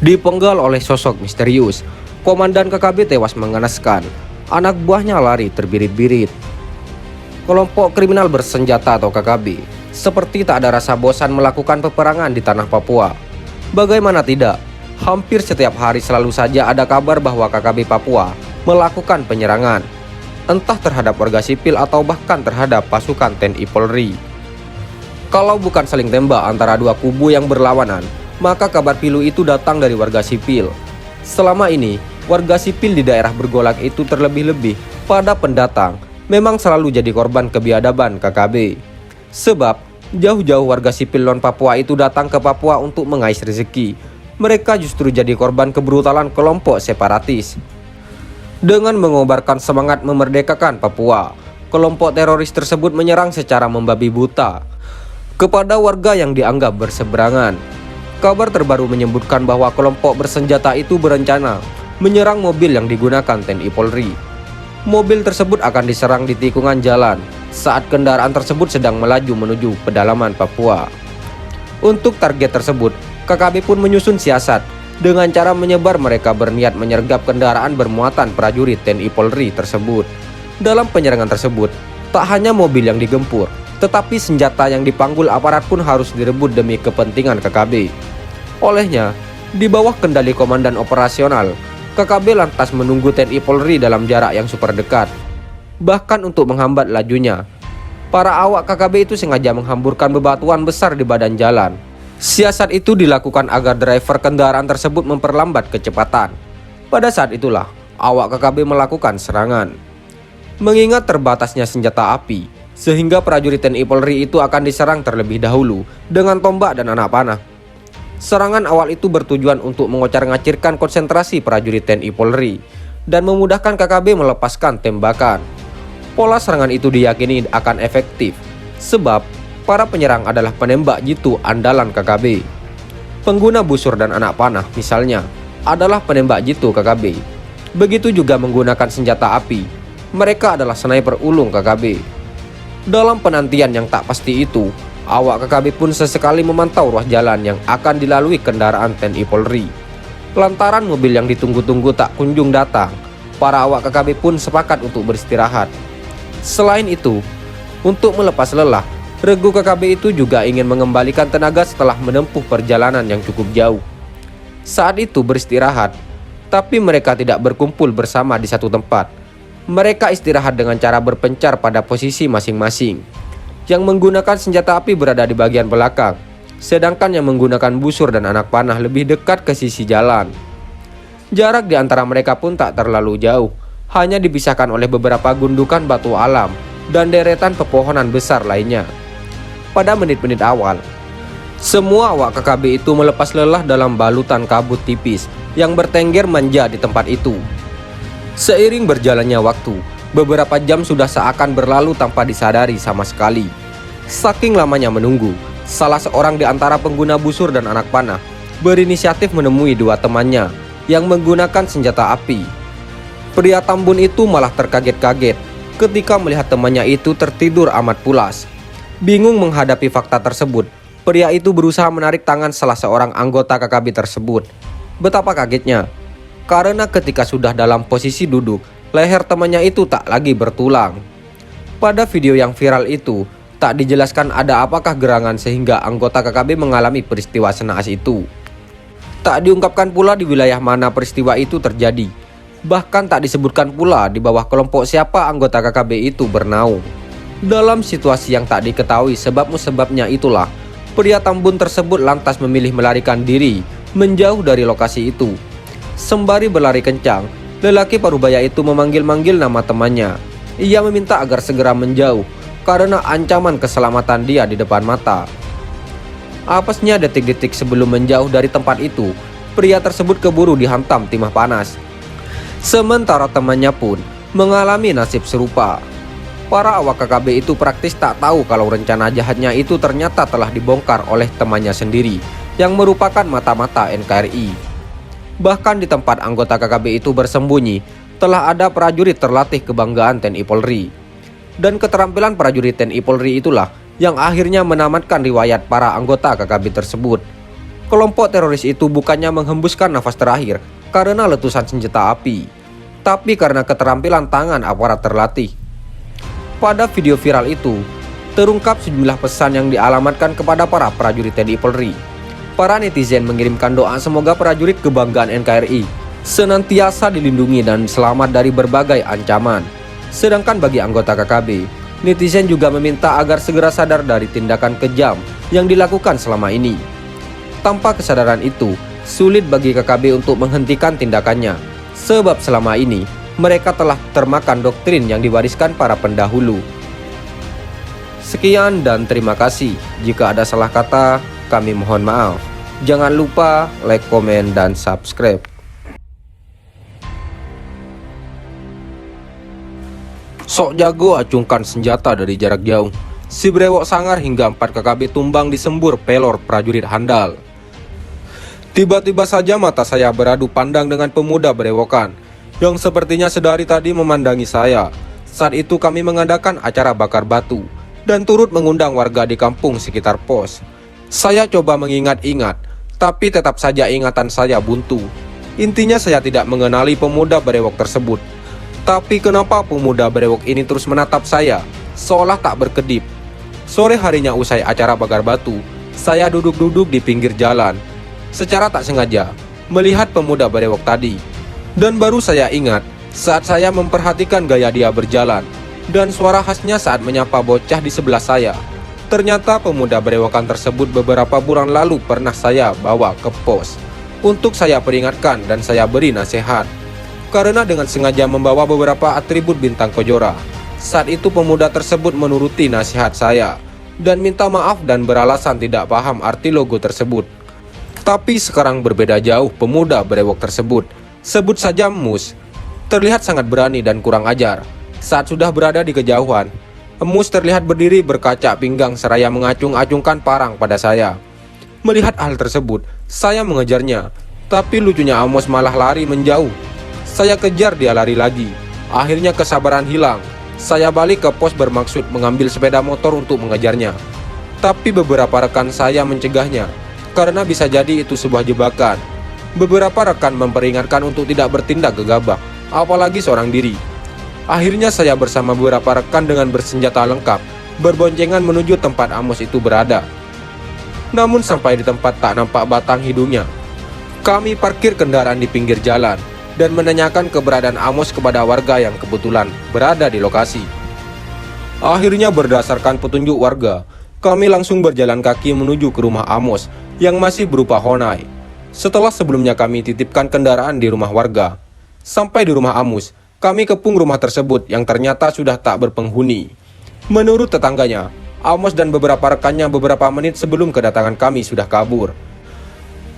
Dipenggal oleh sosok misterius, Komandan KKB tewas mengenaskan. Anak buahnya lari terbirit-birit. Kelompok kriminal bersenjata atau KKB seperti tak ada rasa bosan melakukan peperangan di tanah Papua. Bagaimana tidak, hampir setiap hari selalu saja ada kabar bahwa KKB Papua melakukan penyerangan, entah terhadap warga sipil atau bahkan terhadap pasukan TNI Polri. Kalau bukan saling tembak antara dua kubu yang berlawanan, maka kabar pilu itu datang dari warga sipil. Selama ini, warga sipil di daerah bergolak itu terlebih-lebih pada pendatang memang selalu jadi korban kebiadaban KKB. Sebab, jauh-jauh warga sipil non-Papua itu datang ke Papua untuk mengais rezeki. Mereka justru jadi korban kebrutalan kelompok separatis. Dengan mengobarkan semangat memerdekakan Papua, kelompok teroris tersebut menyerang secara membabi buta kepada warga yang dianggap berseberangan. Kabar terbaru menyebutkan bahwa kelompok bersenjata itu berencana menyerang mobil yang digunakan TNI Polri. Mobil tersebut akan diserang di tikungan jalan saat kendaraan tersebut sedang melaju menuju pedalaman Papua. Untuk target tersebut, KKB pun menyusun siasat dengan cara menyebar mereka berniat menyergap kendaraan bermuatan prajurit TNI Polri tersebut. Dalam penyerangan tersebut, tak hanya mobil yang digempur, tetapi senjata yang dipanggul aparat pun harus direbut demi kepentingan KKB. Olehnya, di bawah kendali komandan operasional, KKB lantas menunggu TNI Polri dalam jarak yang super dekat. Bahkan untuk menghambat lajunya, para awak KKB itu sengaja menghamburkan bebatuan besar di badan jalan. Siasat itu dilakukan agar driver kendaraan tersebut memperlambat kecepatan. Pada saat itulah, awak KKB melakukan serangan. Mengingat terbatasnya senjata api, sehingga prajurit TNI Polri itu akan diserang terlebih dahulu dengan tombak dan anak panah. Serangan awal itu bertujuan untuk mengocar-ngacirkan konsentrasi prajurit TNI Polri dan memudahkan KKB melepaskan tembakan. Pola serangan itu diyakini akan efektif, sebab para penyerang adalah penembak jitu andalan KKB. Pengguna busur dan anak panah misalnya adalah penembak jitu KKB. Begitu juga menggunakan senjata api, mereka adalah sniper ulung KKB. Dalam penantian yang tak pasti itu, awak KKB pun sesekali memantau ruas jalan yang akan dilalui kendaraan TNI Polri. Lantaran mobil yang ditunggu-tunggu tak kunjung datang, para awak KKB pun sepakat untuk beristirahat. Selain itu, untuk melepas lelah, regu KKB itu juga ingin mengembalikan tenaga setelah menempuh perjalanan yang cukup jauh. Saat itu beristirahat, tapi mereka tidak berkumpul bersama di satu tempat. Mereka istirahat dengan cara berpencar pada posisi masing-masing. Yang menggunakan senjata api berada di bagian belakang, sedangkan yang menggunakan busur dan anak panah lebih dekat ke sisi jalan. Jarak di antara mereka pun tak terlalu jauh, hanya dipisahkan oleh beberapa gundukan batu alam dan deretan pepohonan besar lainnya. Pada menit-menit awal, semua awak KKB itu melepas lelah dalam balutan kabut tipis yang bertengger manja di tempat itu. Seiring berjalannya waktu, beberapa jam sudah seakan berlalu tanpa disadari sama sekali. Saking lamanya menunggu, salah seorang di antara pengguna busur dan anak panah berinisiatif menemui dua temannya yang menggunakan senjata api. Pria Tambun itu malah terkaget-kaget ketika melihat temannya itu tertidur amat pulas. Bingung menghadapi fakta tersebut, pria itu berusaha menarik tangan salah seorang anggota KKB tersebut. Betapa kagetnya, karena ketika sudah dalam posisi duduk, leher temannya itu tak lagi bertulang. Pada video yang viral itu, tak dijelaskan ada apakah gerangan sehingga anggota KKB mengalami peristiwa senaas itu. Tak diungkapkan pula di wilayah mana peristiwa itu terjadi. Bahkan tak disebutkan pula di bawah kelompok siapa anggota KKB itu bernaung. Dalam situasi yang tak diketahui sebab-musababnya itulah, pria Tambun tersebut lantas memilih melarikan diri menjauh dari lokasi itu. Sembari berlari kencang, lelaki parubaya itu memanggil-manggil nama temannya. Ia meminta agar segera menjauh karena ancaman keselamatan dia di depan mata. Apesnya detik-detik sebelum menjauh dari tempat itu, pria tersebut keburu dihantam timah panas. Sementara temannya pun mengalami nasib serupa. Para awak KKB itu praktis tak tahu kalau rencana jahatnya itu ternyata telah dibongkar oleh temannya sendiri yang merupakan mata-mata NKRI. Bahkan di tempat anggota KKB itu bersembunyi, telah ada prajurit terlatih kebanggaan TNI Polri. Dan keterampilan prajurit TNI Polri itulah yang akhirnya menamatkan riwayat para anggota KKB tersebut. Kelompok teroris itu bukannya menghembuskan nafas terakhir karena letusan senjata api, tapi karena keterampilan tangan aparat terlatih. Pada video viral itu, terungkap sejumlah pesan yang dialamatkan kepada para prajurit TNI Polri. Para netizen mengirimkan doa semoga prajurit kebanggaan NKRI senantiasa dilindungi dan selamat dari berbagai ancaman. Sedangkan bagi anggota KKB, netizen juga meminta agar segera sadar dari tindakan kejam yang dilakukan selama ini. Tanpa kesadaran itu, sulit bagi KKB untuk menghentikan tindakannya, sebab selama ini mereka telah termakan doktrin yang diwariskan para pendahulu. Sekian dan terima kasih. Jika ada salah kata, kami mohon maaf. Jangan lupa like, komen, dan subscribe. Sok jago acungkan senjata dari jarak jauh. Si brewok sangar hingga 4 KKB tumbang disembur pelor prajurit handal. Tiba-tiba saja mata saya beradu pandang dengan pemuda berewokan yang sepertinya sedari tadi memandangi saya. Saat itu kami mengadakan acara bakar batu dan turut mengundang warga di kampung sekitar pos. Saya coba mengingat-ingat, tapi tetap saja ingatan saya buntu. Intinya saya tidak mengenali pemuda berewok tersebut. Tapi kenapa pemuda berewok ini terus menatap saya, seolah tak berkedip. Sore harinya usai acara bakar batu, saya duduk-duduk di pinggir jalan. Secara tak sengaja, melihat pemuda berewok tadi. Dan baru saya ingat, saat saya memperhatikan gaya dia berjalan, dan suara khasnya saat menyapa bocah di sebelah saya. Ternyata pemuda berewokan tersebut beberapa bulan lalu pernah saya bawa ke pos untuk saya peringatkan dan saya beri nasihat. Karena dengan sengaja membawa beberapa atribut bintang kejora. Saat itu pemuda tersebut menuruti nasihat saya dan minta maaf dan beralasan tidak paham arti logo tersebut. Tapi sekarang berbeda jauh pemuda berewok tersebut. Sebut saja Emus. Terlihat sangat berani dan kurang ajar. Saat sudah berada di kejauhan, Emus terlihat berdiri berkaca pinggang seraya mengacung-acungkan parang pada saya. Melihat hal tersebut, saya mengejarnya. Tapi lucunya Emus malah lari menjauh. Saya kejar, dia lari lagi. Akhirnya kesabaran hilang. Saya balik ke pos bermaksud mengambil sepeda motor untuk mengejarnya. Tapi beberapa rekan saya mencegahnya, karena bisa jadi itu sebuah jebakan. Beberapa rekan memperingatkan untuk tidak bertindak gegabah, apalagi seorang diri. Akhirnya saya bersama beberapa rekan dengan bersenjata lengkap, berboncengan menuju tempat Amos itu berada. Namun sampai di tempat tak nampak batang hidungnya. Kami parkir kendaraan di pinggir jalan dan menanyakan keberadaan Amos kepada warga yang kebetulan berada di lokasi. Akhirnya berdasarkan petunjuk warga, kami langsung berjalan kaki menuju ke rumah Amos yang masih berupa Honai. Setelah sebelumnya kami titipkan kendaraan di rumah warga. Sampai di rumah Amos, kami kepung rumah tersebut yang ternyata sudah tak berpenghuni. Menurut tetangganya, Amos dan beberapa rekannya beberapa menit sebelum kedatangan kami sudah kabur.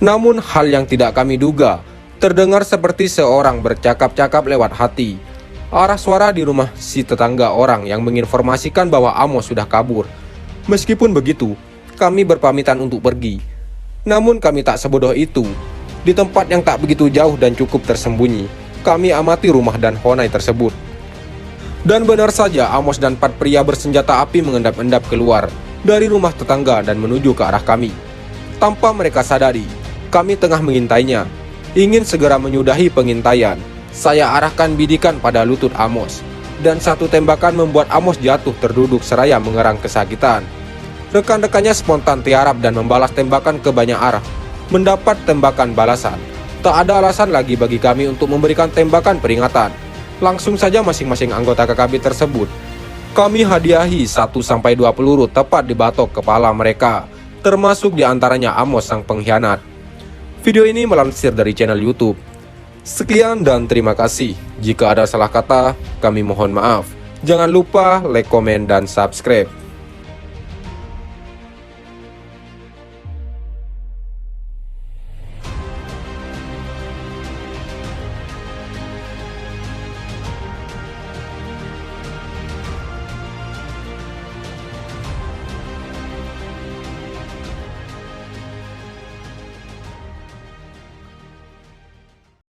Namun hal yang tidak kami duga, terdengar seperti seorang bercakap-cakap lewat hati. Arah suara di rumah si tetangga orang yang menginformasikan bahwa Amos sudah kabur. Meskipun begitu, kami berpamitan untuk pergi. Namun kami tak sebodoh itu. Di tempat yang tak begitu jauh dan cukup tersembunyi, kami amati rumah dan Honai tersebut. Dan benar saja Amos dan 4 pria bersenjata api mengendap-endap keluar dari rumah tetangga dan menuju ke arah kami. Tanpa mereka sadari, kami tengah mengintainya. Ingin segera menyudahi pengintaian, saya arahkan bidikan pada lutut Amos, dan satu tembakan membuat Amos jatuh terduduk seraya mengerang kesakitan. Rekan-rekannya spontan tiarap dan membalas tembakan ke banyak arah, mendapat tembakan balasan. Tak ada alasan lagi bagi kami untuk memberikan tembakan peringatan. Langsung saja masing-masing anggota KKB tersebut kami hadiahi 1-2 peluru tepat di batok kepala mereka, termasuk diantaranya Amos sang pengkhianat. Video ini melansir dari channel YouTube. Sekian dan terima kasih. Jika ada salah kata, kami mohon maaf. Jangan lupa like, komen, dan subscribe.